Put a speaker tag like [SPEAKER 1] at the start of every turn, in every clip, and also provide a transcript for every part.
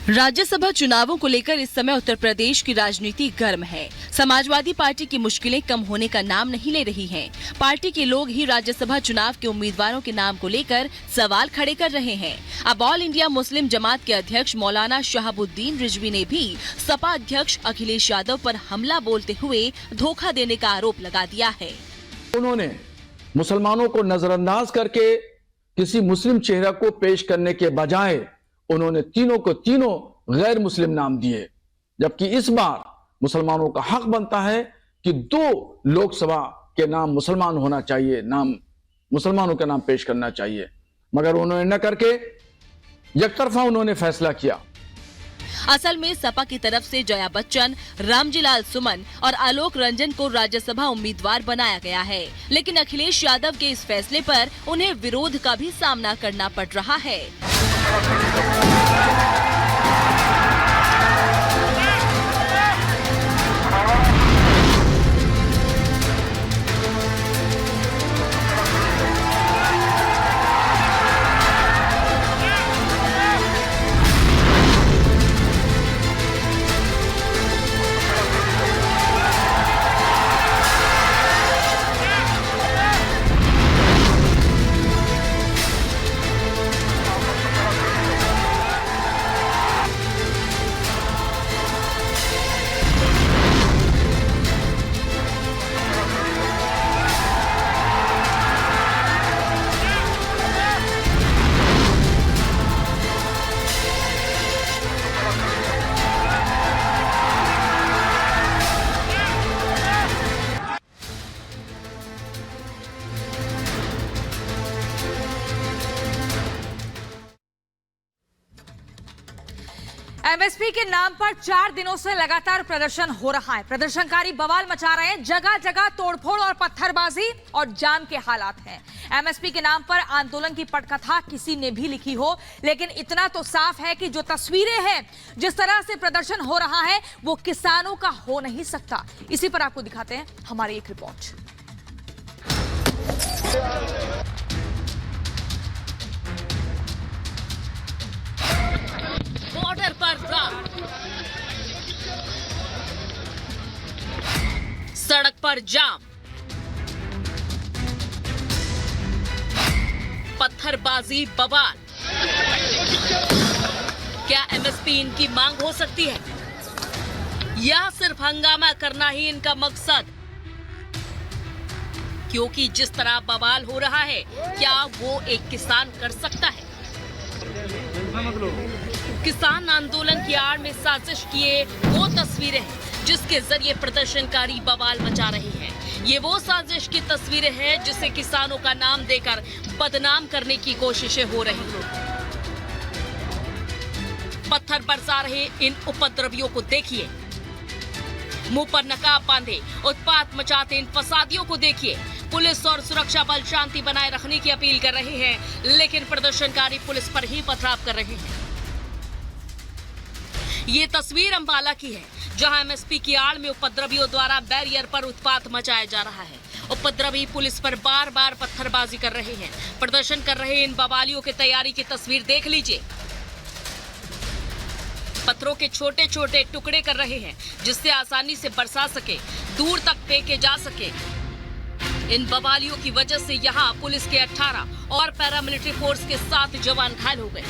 [SPEAKER 1] राज्यसभा चुनावों को लेकर इस समय उत्तर प्रदेश की राजनीति गर्म है। समाजवादी पार्टी की मुश्किलें कम होने का नाम नहीं ले रही हैं। पार्टी के लोग ही राज्यसभा चुनाव के उम्मीदवारों के नाम को लेकर सवाल खड़े कर रहे हैं। अब ऑल इंडिया मुस्लिम जमात के अध्यक्ष मौलाना शहाबुद्दीन रिजवी ने भी सपा अध्यक्ष अखिलेश यादव पर हमला बोलते हुए धोखा देने का आरोप लगा दिया है।
[SPEAKER 2] उन्होंने मुसलमानों को नजरअंदाज करके किसी मुस्लिम चेहरा को पेश करने के बजाय उन्होंने तीनों को तीनों गैर मुस्लिम नाम दिए, जबकि इस बार मुसलमानों का हक बनता है कि 2 लोकसभा के नाम मुसलमान होना चाहिए, नाम मुसलमानों के नाम पेश करना चाहिए, मगर उन्होंने न करके एकतरफा उन्होंने फैसला किया।
[SPEAKER 1] असल में सपा की तरफ से जया बच्चन, रामजीलाल सुमन और आलोक रंजन को राज्यसभा उम्मीदवार बनाया गया है, लेकिन अखिलेश यादव के इस फैसले पर उन्हें विरोध का भी सामना करना पड़ रहा है।
[SPEAKER 3] एमएसपी के नाम पर 4 दिनों से लगातार प्रदर्शन हो रहा है। प्रदर्शनकारी बवाल मचा रहे हैं, जगह जगह तोड़फोड़ और पत्थरबाजी और जाम के हालात हैं। एमएसपी के नाम पर आंदोलन की पटकथा किसी ने भी लिखी हो, लेकिन इतना तो साफ है कि जो तस्वीरें हैं, जिस तरह से प्रदर्शन हो रहा है, वो किसानों का हो नहीं सकता। इसी पर आपको दिखाते हैं हमारी एक रिपोर्ट।
[SPEAKER 1] बॉर्डर पर सड़क पर जाम, पत्थरबाजी बवाल। क्या एमएसपी इनकी मांग हो सकती है या सिर्फ हंगामा करना ही इनका मकसद? क्योंकि जिस तरह बवाल हो रहा है, क्या वो एक किसान कर सकता है? किसान आंदोलन की आड़ में साजिश किए वो तस्वीरें हैं जिसके जरिए प्रदर्शनकारी बवाल मचा रहे हैं। ये वो साजिश की तस्वीरें हैं जिसे किसानों का नाम देकर बदनाम करने की कोशिशें हो रही हैं। पत्थर बरसा रहे इन उपद्रवियों को देखिए, मुंह पर नकाब बांधे उत्पात मचाते इन फसादियों को देखिए। पुलिस और सुरक्षा बल शांति बनाए रखने की अपील कर रहे हैं, लेकिन प्रदर्शनकारी पुलिस पर ही पथराव कर रहे हैं। ये तस्वीर अंबाला की है, जहां एमएसपी की आड़ में उपद्रवियों द्वारा बैरियर पर उत्पात मचाया जा रहा है। उपद्रवी पुलिस पर बार बार पत्थरबाजी कर रहे हैं। प्रदर्शन कर रहे इन बवालियों की तैयारी की तस्वीर देख लीजिए। पत्थरों के छोटे छोटे टुकड़े कर रहे हैं, जिससे आसानी से बरसा सके, दूर तक फेंके जा सके। इन बवालियों की वजह से यहाँ पुलिस के 18 और पैरामिलिट्री फोर्स के 7 जवान घायल हो गए।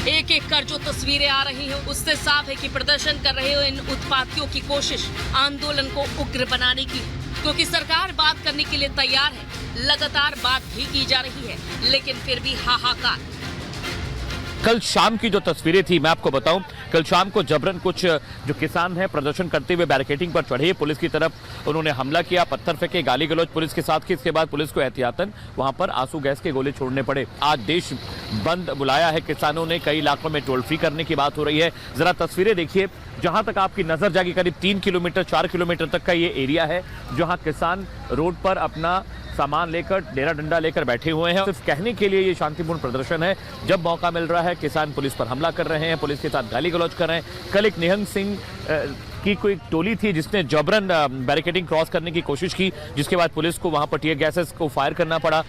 [SPEAKER 1] एक एक कर जो तस्वीरें आ रही हैं, उससे साफ है कि प्रदर्शन कर रहे इन उत्पातियों की कोशिश आंदोलन को उग्र बनाने की, क्योंकि सरकार बात करने के लिए तैयार है। लगातार बात भी की जा रही है, लेकिन फिर भी हाहाकार।
[SPEAKER 4] कल शाम की जो तस्वीरें थी, मैं आपको बताऊं, कल शाम को जबरन कुछ जो किसान हैं प्रदर्शन करते हुए बैरिकेडिंग पर चढ़े, पुलिस की तरफ उन्होंने हमला किया, पत्थर फेंके, गाली गलौज पुलिस के साथ की। इसके बाद पुलिस को एहतियातन वहां पर आंसू गैस के गोले छोड़ने पड़े। आज देश बंद बुलाया है किसानों ने, कई इलाकों में टोल फ्री करने की बात हो रही है। जरा तस्वीरें देखिए, जहां तक आपकी नजर जाएगी, करीब 3 किलोमीटर 4 किलोमीटर तक का ये एरिया है, जहां किसान रोड पर अपना सामान लेकर, डेरा डंडा लेकर बैठे हुए हैं। सिर्फ कहने के लिए ये शांतिपूर्ण प्रदर्शन है। जब मौका मिल रहा है, किसान पुलिस पर हमला कर रहे हैं, पुलिस के साथ गाली गलौज कर रहे हैं। कल एक निहंग सिंह की कोई टोली थी जिसने जबरन बैरिकेडिंग क्रॉस करने की कोशिश की, जिसके बाद पुलिस को वहां पर टीयर गैसेस को फायर करना पड़ा।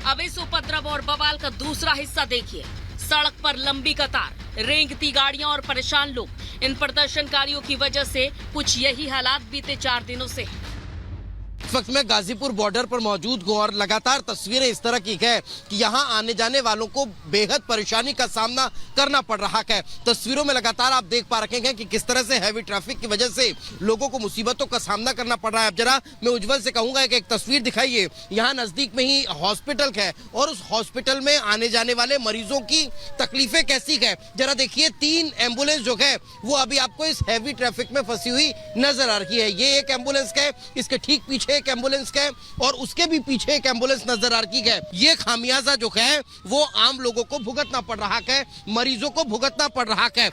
[SPEAKER 1] अब इस उपद्रव और बवाल का दूसरा हिस्सा देखिए। सड़क पर लंबी कतार, रेंगती गाड़ियां और परेशान लोग। इन प्रदर्शनकारियों की वजह से कुछ यही हालात बीते 4 दिनों से है।
[SPEAKER 5] इस वक्त मैं गाजीपुर बॉर्डर पर मौजूद हूँ और लगातार तस्वीरें इस तरह की है कि यहाँ आने जाने वालों को बेहद परेशानी का सामना करना पड़ रहा है। तस्वीरों में लगातार आप देख पा रहे हैं कि किस तरह से हैवी ट्रैफिक की वजह से लोगों को मुसीबतों का सामना करना पड़ रहा है। अब जरा मैं उज्जवल से कहूंगा कि एक तस्वीर दिखाइए। यहाँ नजदीक में ही हॉस्पिटल है और उस हॉस्पिटल में आने जाने वाले मरीजों की तकलीफें कैसी है जरा देखिए। 3 एम्बुलेंस जो है वो अभी आपको इस हैवी ट्रैफिक में फंसी हुई नजर आ रही है। ये एक एम्बुलेंस है, इसके ठीक पीछे एक एम्बुलेंस है और उसके भी पीछे एक एम्बुलेंस नजर आ रही है। ये खामियाजा जो है वो आम लोगों को भुगतना पड़ रहा है, मरीजों को भुगतना पड़ रहा है।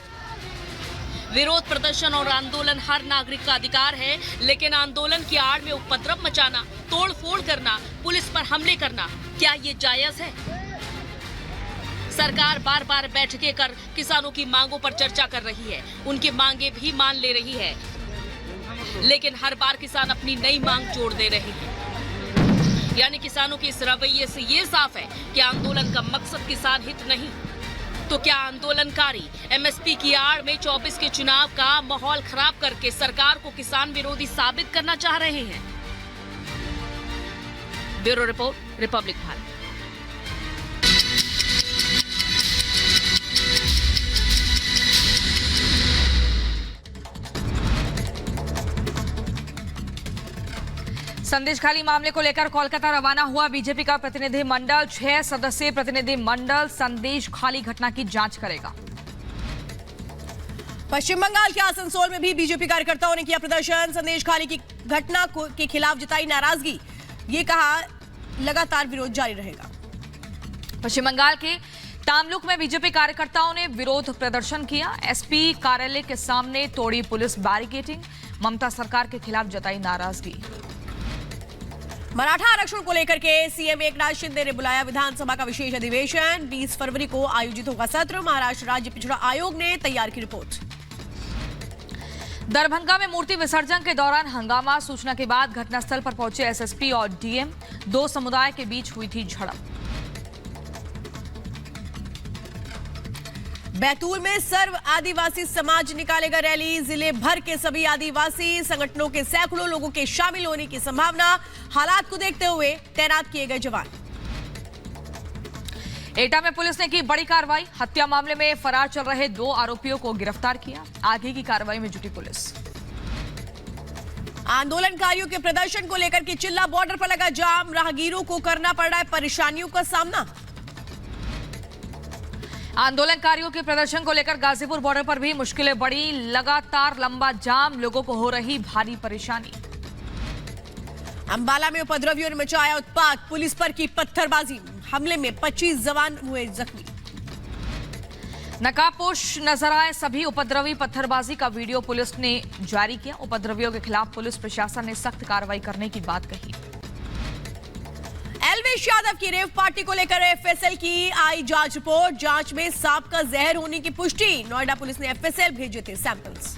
[SPEAKER 1] विरोध प्रदर्शन और आंदोलन हर नागरिक का अधिकार है, लेकिन आंदोलन की आड़ में उपद्रव मचाना, तोड़फोड़ करना, पुलिस पर हमले करना, क्या ये जायज है? सरकार बार बार बैठकें कर किसानों की मांगों पर चर्चा कर रही है, उनकी मांगे भी मान ले रही है, लेकिन हर बार किसान अपनी नई मांग जोड़ दे रहे हैं। यानी किसानों के इस रवैये से ये साफ है कि आंदोलन का मकसद किसान हित नहीं। तो क्या आंदोलनकारी एमएसपी की आड़ में 24 के चुनाव का माहौल खराब करके सरकार को किसान विरोधी साबित करना चाह रहे हैं? Bureau report, Republic Bharat.
[SPEAKER 3] Sandeshkhali मामले को लेकर कोलकाता रवाना हुआ बीजेपी का प्रतिनिधि मंडल। 6 सदस्यीय प्रतिनिधि मंडल संदेशखाली घटना की जांच करेगा।
[SPEAKER 6] पश्चिम बंगाल के आसनसोल में भी बीजेपी कार्यकर्ताओं ने किया प्रदर्शन। संदेशखाली की घटना के खिलाफ जताई नाराजगी, ये कहा लगातार विरोध जारी रहेगा।
[SPEAKER 3] पश्चिम बंगाल के तामलुक में बीजेपी कार्यकर्ताओं ने विरोध प्रदर्शन किया। एसपी कार्यालय के सामने तोड़ी पुलिस बैरिकेडिंग, ममता सरकार के खिलाफ जताई नाराजगी।
[SPEAKER 6] मराठा आरक्षण को लेकर के सीएम एकनाथ शिंदे ने बुलाया विधानसभा का विशेष अधिवेशन। 20 फरवरी को आयोजित होगा सत्र। महाराष्ट्र राज्य पिछड़ा आयोग ने तैयार की रिपोर्ट।
[SPEAKER 3] दरभंगा में मूर्ति विसर्जन के दौरान हंगामा, सूचना के बाद घटनास्थल पर पहुंचे एसएसपी और डीएम। 2 समुदाय के बीच हुई थी झड़प।
[SPEAKER 6] बैतूल में सर्व आदिवासी समाज निकालेगा रैली। जिले भर के सभी आदिवासी संगठनों के सैकड़ों लोगों के शामिल होने की संभावना। हालात को देखते हुए तैनात किए गए जवान।
[SPEAKER 3] एटा में पुलिस ने की बड़ी कार्रवाई। हत्या मामले में फरार चल रहे 2 आरोपियों को गिरफ्तार किया। आगे की कार्रवाई में जुटी पुलिस।
[SPEAKER 6] आंदोलनकारियों के प्रदर्शन को लेकर के चिल्ला बॉर्डर पर लगा जाम। राहगीरों को करना पड़ रहा है परेशानियों का सामना।
[SPEAKER 3] आंदोलनकारियों के प्रदर्शन को लेकर गाजीपुर बॉर्डर पर भी मुश्किलें बढ़ी। लगातार लंबा जाम, लोगों को हो रही भारी परेशानी।
[SPEAKER 6] अंबाला में उपद्रवियों ने मचाया उत्पात। पुलिस पर की पत्थरबाजी, हमले में 25 जवान हुए जख्मी।
[SPEAKER 3] नकाबपोश नजर आए सभी उपद्रवी। पत्थरबाजी का वीडियो पुलिस ने जारी किया। उपद्रवियों के खिलाफ पुलिस प्रशासन ने सख्त कार्रवाई करने की बात कही।
[SPEAKER 6] एलविश यादव की रेव पार्टी को लेकर एफएसएल की आई जांच रिपोर्ट। जांच में सांप का जहर होने की पुष्टि। नोएडा पुलिस ने एफएसएल भेजे थे सैंपल्स।